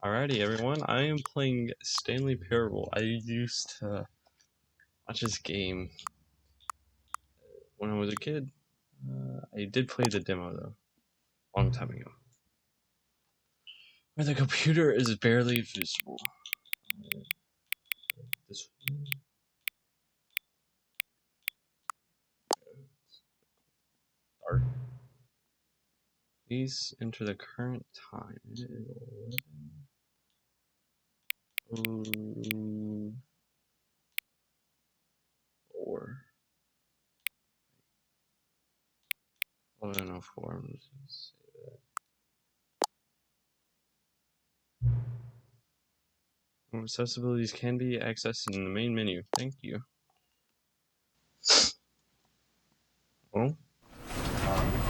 Alrighty, everyone. I am playing Stanley Parable. I used to watch this game when I was a kid. I did play the demo though, a long time ago. Where the computer is barely visible. This one. Dark. Please enter the current time. It is 11:04. 11:04. I'm just gonna say that. Accessibilities can be accessed in the main menu. Thank you. Well,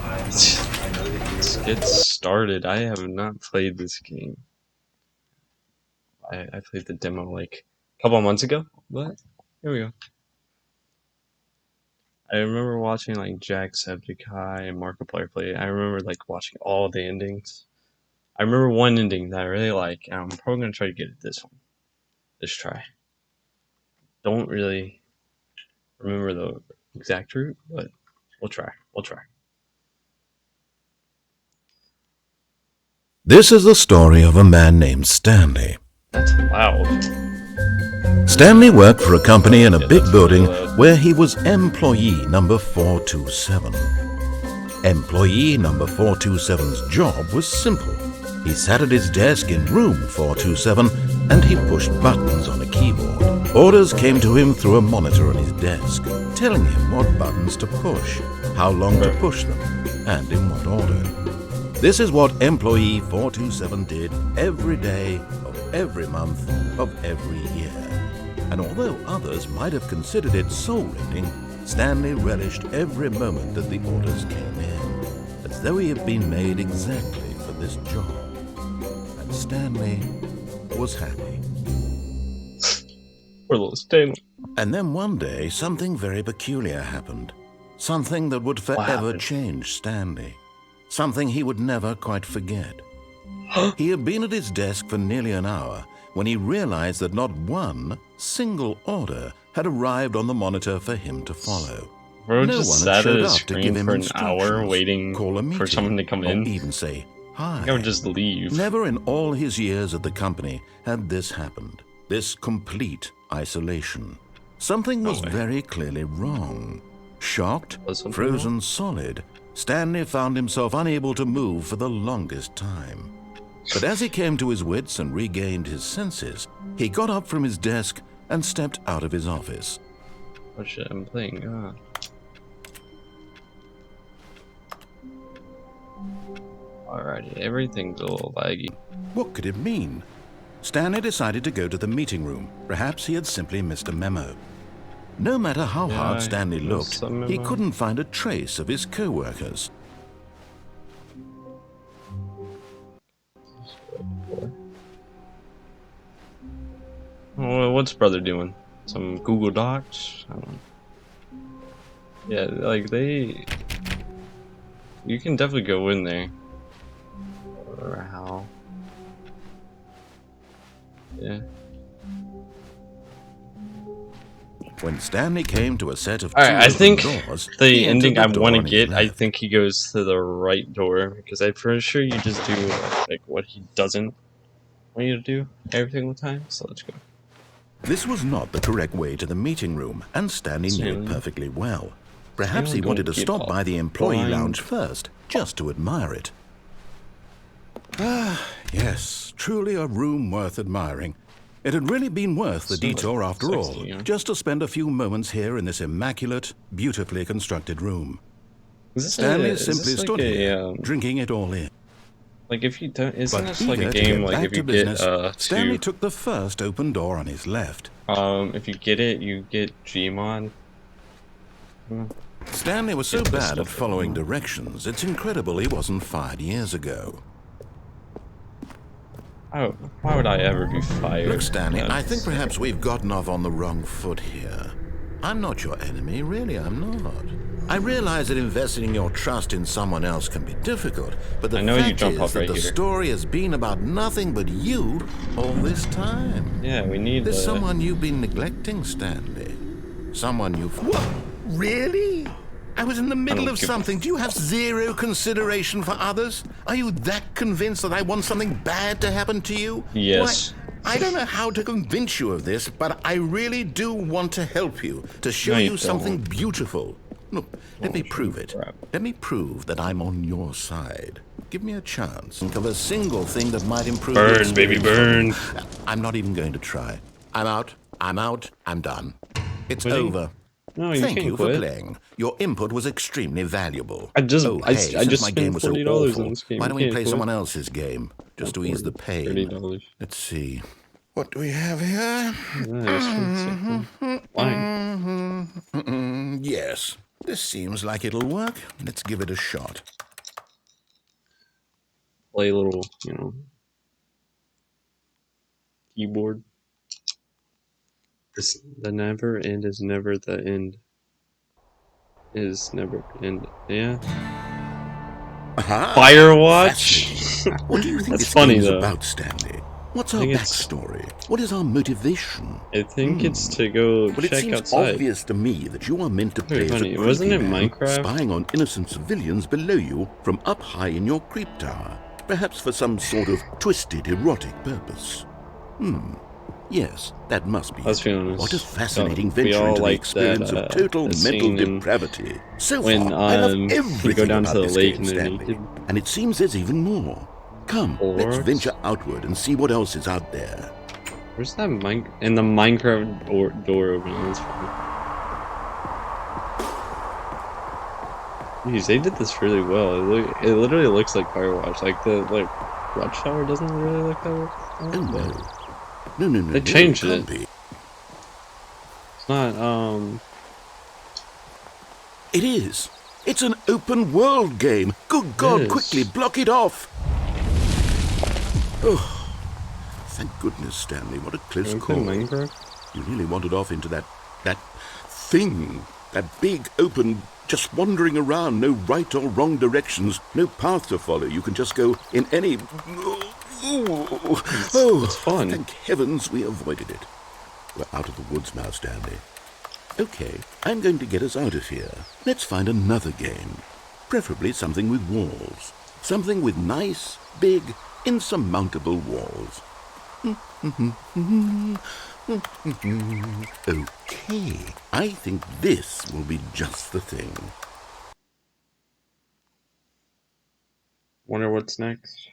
let's get started. I have not played this game. I played the demo like a couple of months ago, but here we go. I remember watching like Jacksepticeye and Markiplier play. I remember like watching all the endings. I remember one ending that I really like, and I'm probably gonna try to get it this one. This try. Don't really remember the exact route, but we'll try. This is the story of a man named Stanley. That's loud. Stanley worked for a company in a big building where he was employee number 427. Employee number 427's job was simple. He sat at his desk in room 427 and he pushed buttons on a keyboard. Orders came to him through a monitor on his desk, telling him what buttons to push, how long to push them, and in what order. This is what employee 427 did every day of every month of every year. And although others might have considered it soul-rending, Stanley relished every moment that the orders came in, as though he had been made exactly for this job. And Stanley was happy. Poor little Stanley. And then one day, something very peculiar happened. Something that would forever change Stanley. Something he would never quite forget. He had been at his desk for nearly an hour when he realized that not one single order had arrived on the monitor for him to follow. Bro No just one sat had at showed his up to screen give him for an hour instructions, waiting call a for meeting, someone to come or in. even say hi. I would just leave. Never in all his years at the company had this happened. This complete isolation. Something was very clearly wrong. Shocked, frozen solid, Stanley found himself unable to move for the longest time. But as he came to his wits and regained his senses, he got up from his desk and stepped out of his office. Oh shit, I'm playing. Alrighty, everything's a little laggy. What could it mean? Stanley decided to go to the meeting room. Perhaps he had simply missed a memo. No matter how hard Stanley looked, he couldn't find a trace of his co-workers. Oh, what's brother doing? Some Google Docs? I don't know. Yeah, like you can definitely go in there. Or how? Yeah. When Stanley came to a set of Alright, I think doors, the ending I want to get, I think he goes to the right door, because I'm pretty sure you just do like what he doesn't want you to do every single time, so let's go. This was not the correct way to the meeting room, and Stanley knew it perfectly well. Perhaps he wanted to stop by the employee lounge first, just to admire it. Ah, yes, truly a room worth admiring. It had really been worth the detour after all, just to spend a few moments here in this immaculate, beautifully constructed room. Stanley simply stood here, drinking it all in. Like if you don't, isn't this like a game like if you get Stanley took the first open door on his left. If you get it, you get Gmod. Stanley was so bad at following directions, it's incredible he wasn't fired years ago. Oh, why would I ever be fired? Look, Stanley, I think perhaps we've gotten off on the wrong foot here. I'm not your enemy, really, I'm not. I realize that investing your trust in someone else can be difficult, but the I know you fact jump is up that right the here. story has been about nothing but you all this time. Yeah, we need There's the... someone you've been neglecting, Stanley. Someone you've... What? Really? I was in the middle of something. Do you have zero consideration for others? Are you that convinced that I want something bad to happen to you? Yes. Why, I don't know how to convince you of this, but I really do want to help you, to show No, you you something don't. beautiful. Look, let me prove it. Crap. Let me prove that I'm on your side. Give me a chance. Think of a single thing that might improve the Burn, baby, experience burn. for you. I'm not even going to try. I'm out. I'm out. I'm done. It's Quitting? over. No, you Thank can't you for quit. playing. Your input was extremely valuable. I just Since my game spent was so $40 awful, on this game. why You don't we can't play quit. someone else's game just to ease the pain? $30. Let's see. What do we have here? Yes, this seems like it'll work. Let's give it a shot. Play a little, keyboard. The never end is never the end. Is never end. Yeah. Aha! Firewatch. What do you think That's this funny game is though. about, Stanley? What's our think it's- backstory? What is our motivation? I think it's to go Well, it check seems outside. obvious to me that you are meant to Very play as a funny. creepy Wasn't it man Minecraft? spying on innocent civilians below you from up high in your creep tower, perhaps for some sort of twisted erotic purpose. Yes, that must be Let's it. be honest. What a fascinating We venture all into the like experience that, of total that mental scene in- depravity. So when, far, I love you go everything down about to the this lake game, and they're Stanley. naked. And it seems there's even more. Come, let's Orcs? venture outward and see what else is out there. Where's that and the Minecraft door opening? That's funny. Jeez, they did this really well. It literally looks like Firewatch. Like the watchtower doesn't really look that way. Oh no. No, They changed it. it. Can't be. It's not It is. It's an open world game. Good God, is. quickly block it off. Oh, thank goodness, Stanley. What a close Can we play call. Minecraft? You really wandered off into that thing. That big, open, just wandering around, no right or wrong directions, no path to follow. You can just go in any... It's fun. Thank heavens we avoided it. We're out of the woods now, Stanley. Okay, I'm going to get us out of here. Let's find another game. Preferably something with walls. Something with nice, big, insurmountable walls. Okay, I think this will be just the thing. Wonder what's next.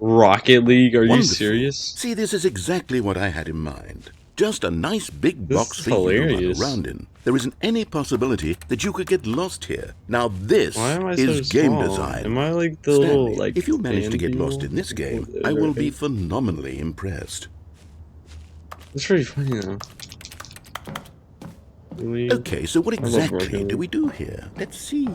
Rocket League? Are you Wonderful. serious? See, this is exactly what I had in mind. Just a nice big This box is for you to run hilarious. around in. There isn't any possibility that you could get lost here. Now this Why am I is so game small? design. Am I like the Stanley, little like? if you manage to get fan lost people? in this game, I will be phenomenally impressed. It's pretty funny though. Really? Okay, so what love exactly Rocket do we do here? Let's see.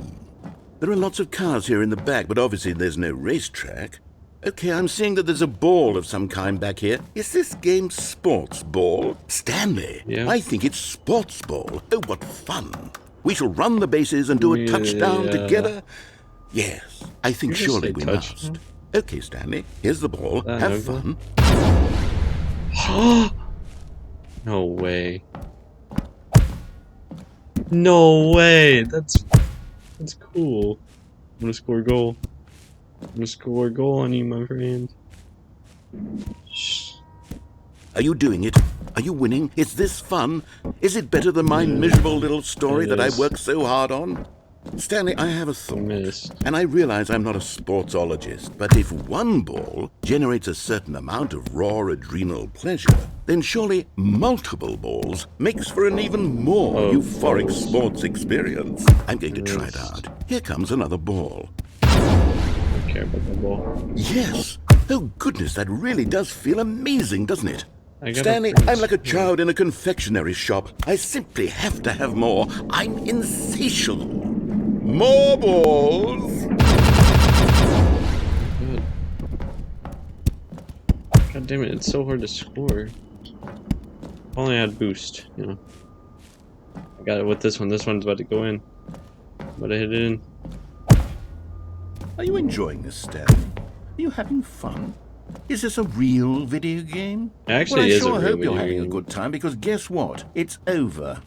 There are lots of cars here in the back, but obviously there's no racetrack. Okay, I'm seeing that there's a ball of some kind back here. Is this game sports ball? Stanley, Yeah. I think it's sports ball. Oh, what fun. We shall run the bases and do a touchdown Yeah. together. Yes, I think You just surely say we touchdown? must. Okay, Stanley, here's the ball. That Have over? fun. No way. No way. That's cool. I'm gonna score a goal. I'm gonna score a goal on you, my friend. Shh. Are you doing it? Are you winning? Is this fun? Is it better than my miserable little story It that I is. worked so hard on? Stanley, I have a thought. Missed. And I realize I'm not a sportsologist, but if one ball generates a certain amount of raw adrenal pleasure, then surely multiple balls makes for an even more euphoric sports experience. I'm going to try it out. Here comes another ball. I don't care about the ball. Yes! Oh goodness, that really does feel amazing, doesn't it? I got Stanley, a I'm like a child in a confectionery shop. I simply have to have more. I'm insatiable. More balls! Good. God damn it, it's so hard to score. If only I had boost, you know. Got it with this one. This one's about to go in. About to hit it in. Are you enjoying this, Stanley? Are you having fun? Is this a real video game? It actually Well, I is sure a real hope you're video having a game. good time, because guess what? It's over.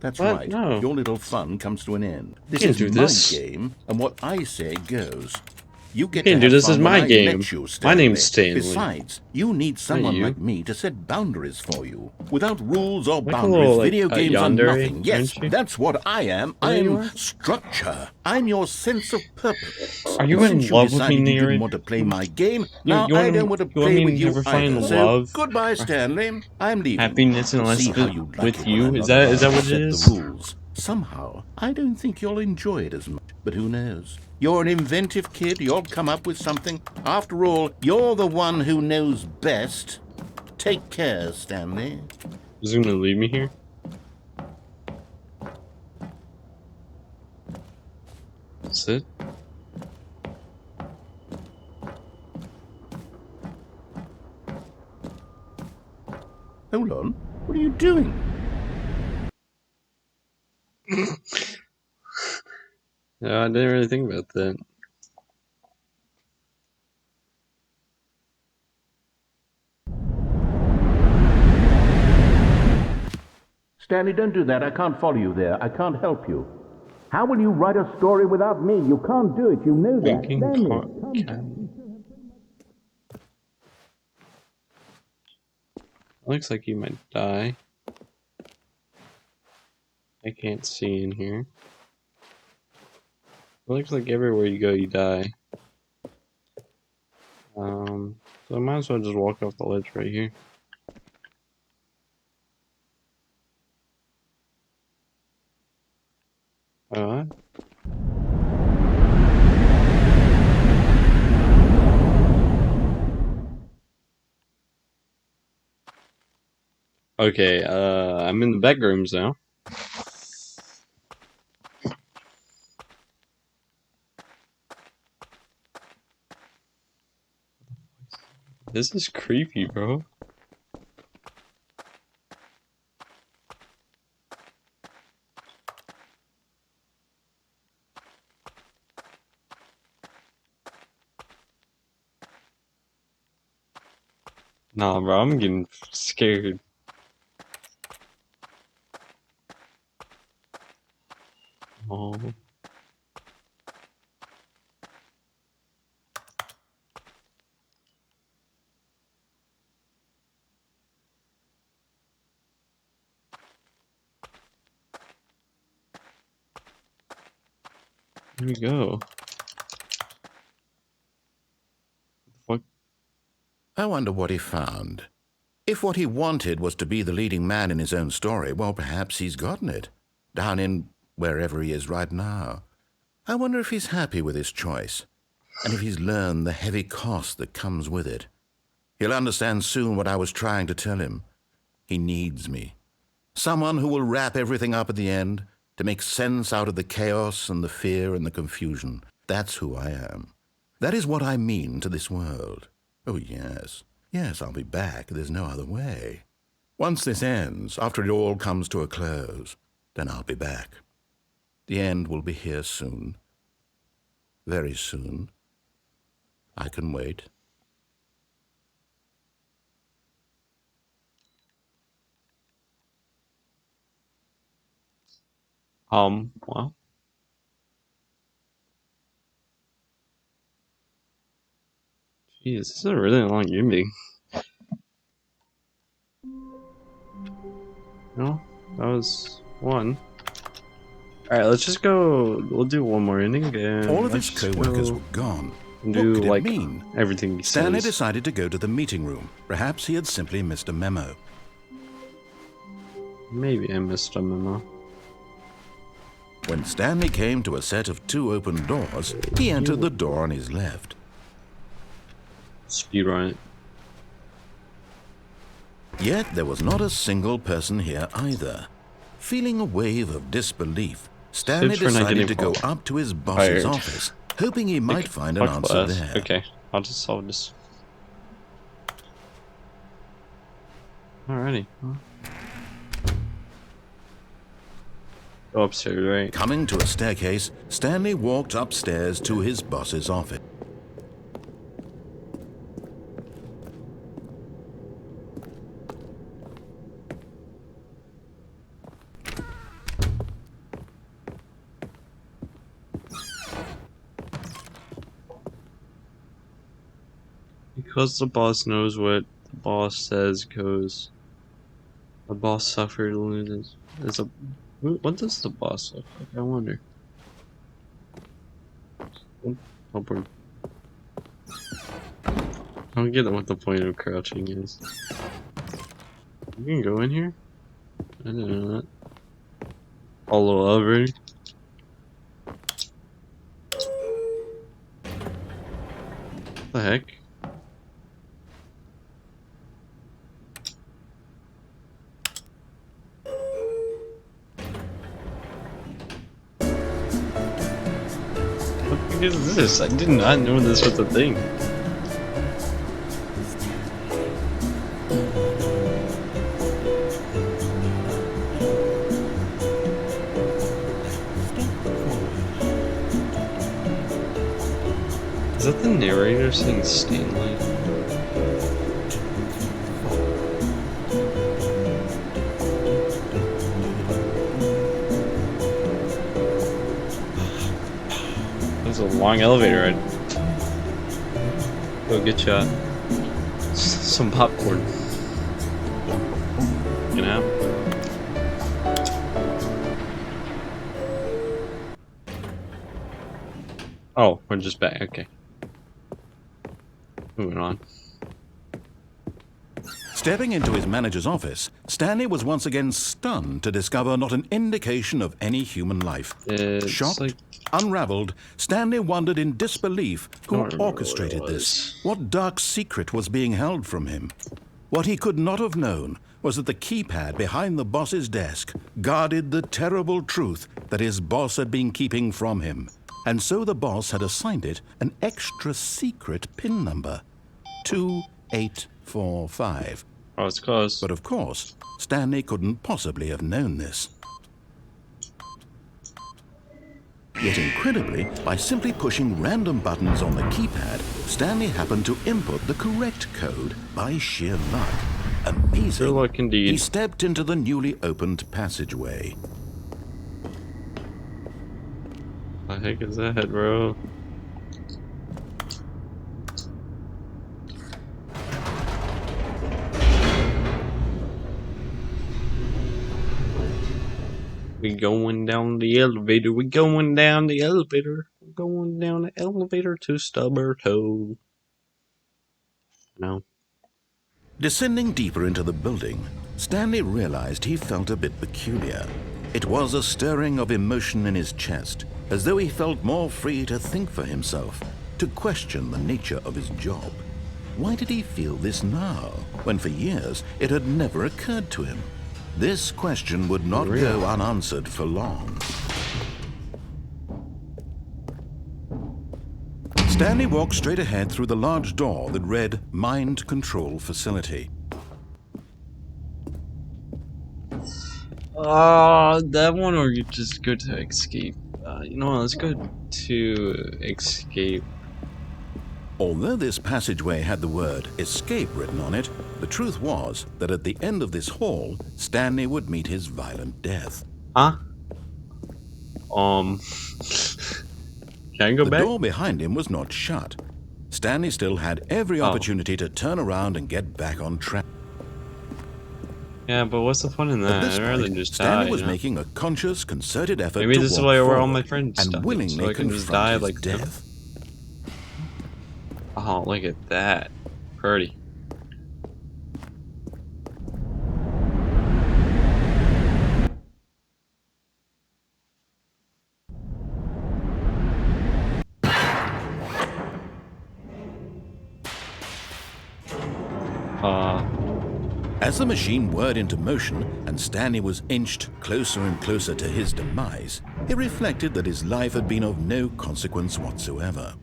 That's What? right. No. Your little fun comes to an end. This can't is do my this. game, and what I say goes. You get can't to do have this. fun Is when my I game. let you, My Stanley. name's Stanley. Besides, you need someone you. like me to set boundaries for you. Without rules or Like a boundaries, little, like, video games are yandere, nothing. Yes, aren't you? that's what I am. There you I'm are. structure. I'm your sense of purpose. Are you And in since love you with me, decided you didn't narrator? want to play my game, You now I don't want to want play me with to you never find either. So love, goodbye, Stanley. I'm leaving. happiness, unless See how you like with it you? when I'm Is not that around what to it set is? the rules. Somehow, I don't think you'll enjoy it as much. But who knows? You're an inventive kid. You'll come up with something. After all, you're the one who knows best. Take care, Stanley. Is he gonna leave me here? That's it. Hold on. What are you doing? Yeah, I didn't really think about that. Stanley, don't do that. I can't follow you there. I can't help you. How will you write a story without me? You can't do it. You know that. Thinking looks like you might die. I can't see in here. It looks like everywhere you go, you die. So I might as well just walk off the ledge right here. Alright. Okay, I'm in the back rooms now. This is creepy, bro. Nah, bro, I'm getting scared. Oh. Here we go. What? I wonder what he found. If what he wanted was to be the leading man in his own story, well, perhaps he's gotten it. Down in wherever he is right now. I wonder if he's happy with his choice, and if he's learned the heavy cost that comes with it. He'll understand soon what I was trying to tell him. He needs me. Someone who will wrap everything up at the end, to make sense out of the chaos and the fear and the confusion. That's who I am. That is what I mean to this world. Oh, yes. Yes, I'll be back. There's no other way. Once this ends, after it all comes to a close, then I'll be back. The end will be here soon. Very soon. I can wait. Well. Jeez, this is a really long ending. No, that was one. Alright, let's just go. We'll do one more ending. And All of his co-workers were gone. What could it mean? Everything he Stanley says. decided to go to the meeting room. Perhaps he had simply missed a memo. Maybe I missed a memo. When Stanley came to a set of 2 open doors, he entered the door on his left. Speedrun it. Yet there was not a single person here either. Feeling a wave of disbelief, Stanley Tips for not decided to getting go up to his boss's fired. office, hoping he might find an Fuck answer class. there. Okay, I'll just solve this. Alrighty. Go upstairs, right? Coming to a staircase, Stanley walked upstairs to his boss's office. Because the boss knows what the boss says goes. The boss suffered loses. What does the boss look like? I wonder. Oh, boy. I don't get what the point of crouching is. You can go in here? I didn't know that. All over. What the heck? What is this? I did not know this was a thing. Is that the narrator saying Stanley? That's a long elevator ride. Go get ya some popcorn. You know? Oh, we're just back. Okay. Moving on. Stepping into his manager's office, Stanley was once again stunned to discover not an indication of any human life. It's Shocked, like, unraveled, Stanley wondered in disbelief who I don't remember orchestrated what it this. was. What dark secret was being held from him? What he could not have known was that the keypad behind the boss's desk guarded the terrible truth that his boss had been keeping from him. And so the boss had assigned it an extra secret PIN number, 2845. Oh, it's close. But of course, Stanley couldn't possibly have known this. Yet incredibly, by simply pushing random buttons on the keypad, Stanley happened to input the correct code by sheer luck. Amazing. Good luck indeed. He stepped into the newly opened passageway. What the heck is that, bro? We going down the elevator. We going down the elevator. We're going down the elevator to stub our toe. No. Descending deeper into the building, Stanley realized he felt a bit peculiar. It was a stirring of emotion in his chest, as though he felt more free to think for himself, to question the nature of his job. Why did he feel this now, when for years it had never occurred to him? This question would not go unanswered for long. Stanley walked straight ahead through the large door that read Mind Control Facility. That one, or you just go to escape. You know what, let's go to escape. Although this passageway had the word escape written on it, the truth was that at the end of this hall, Stanley would meet his violent death. Huh? Can I go The back? door behind him was not shut. Stanley still had every opportunity to turn around and get back on track. Yeah, but what's the fun in At that? this I'd rather point, just Stanley die, was you know? making a conscious, concerted effort Maybe to this is walk why where all my forward friends and died, willingly so I can confront just die his like them. death. Oh, look at that. Pretty. As the machine whirred into motion and Stanley was inched closer and closer to his demise, he reflected that his life had been of no consequence whatsoever.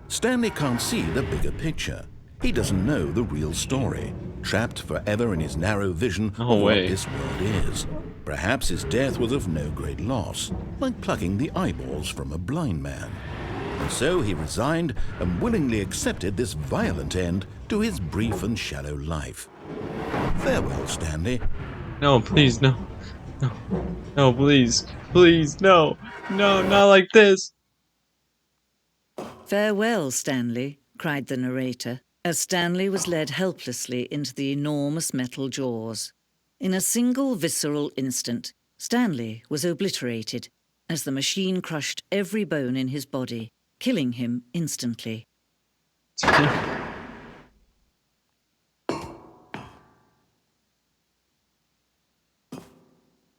Stanley can't see the bigger picture. He doesn't know the real story, trapped forever in his narrow vision No of way. what this world is. Perhaps his death was of no great loss, like plucking the eyeballs from a blind man. And so he resigned and willingly accepted this violent end to his brief and shallow life. Farewell, Stanley. No, please, no. No. No, please. Please, no. No, not like this. "Farewell, Stanley," cried the narrator, as Stanley was led helplessly into the enormous metal jaws. In a single visceral instant, Stanley was obliterated as the machine crushed every bone in his body, killing him instantly.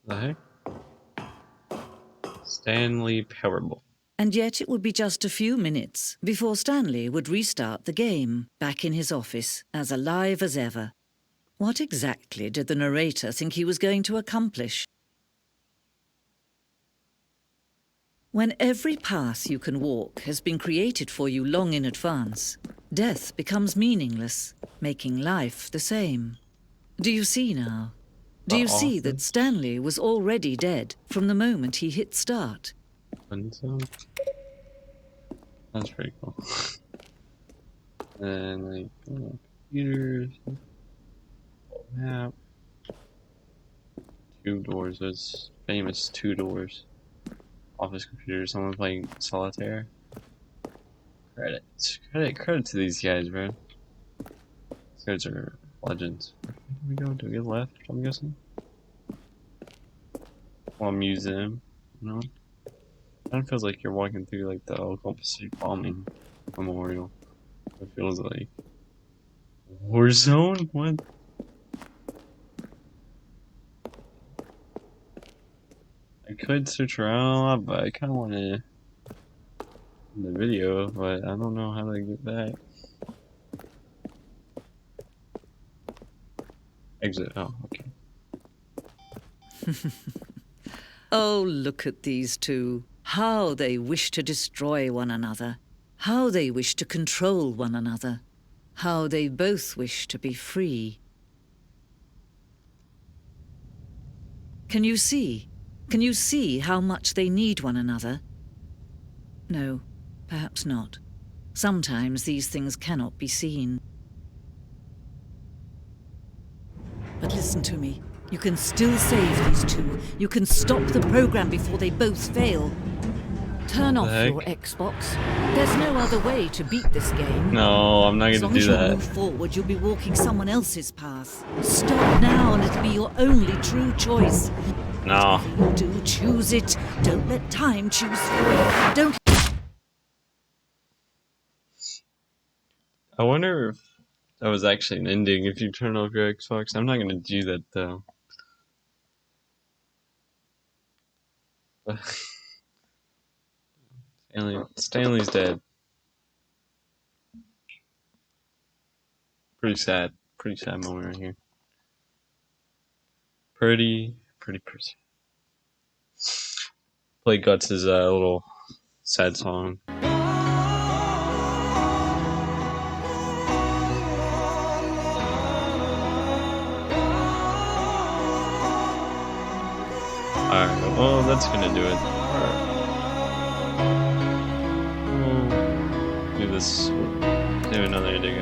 The heck? Stanley Parable. And yet it would be just a few minutes before Stanley would restart the game, back in his office, as alive as ever. What exactly did the narrator think he was going to accomplish? When every path you can walk has been created for you long in advance, death becomes meaningless, making life the same. Do you see now? Do you see that Stanley was already dead from the moment he hit start? That's pretty cool. And like computers, map, 2 doors. Those famous 2 doors. Office computer. Someone playing solitaire. Credit to these guys, bro. These guys are legends. Where do we go? Do we get left? I'm guessing. Well, museum. No. Kind of feels like you're walking through like the Oklahoma City bombing memorial. It feels like war zone. What? I could search around a lot, but I kind of want to the video, but I don't know how to get back. Exit. Oh, okay. Oh, look at these two. How they wish to destroy one another. How they wish to control one another. How they both wish to be free. Can you see? Can you see how much they need one another? No, perhaps not. Sometimes these things cannot be seen. But listen to me. You can still save these two. You can stop the program before they both fail. Turn off your Xbox. There's no other way to beat this game. No, I'm not going to do that. As long as you move forward, you'll be walking someone else's path. Stop now and it'll be your only true choice. No. Whatever you do, choose it. Don't let time choose for you. Don't... I wonder if that was actually an ending if you turn off your Xbox. I'm not going to do that, though. Stanley's dead. Pretty sad moment right here. Pretty. Play Guts' little sad song. Alright, well, that's gonna do it. Alright. We'll do this. Do another dig.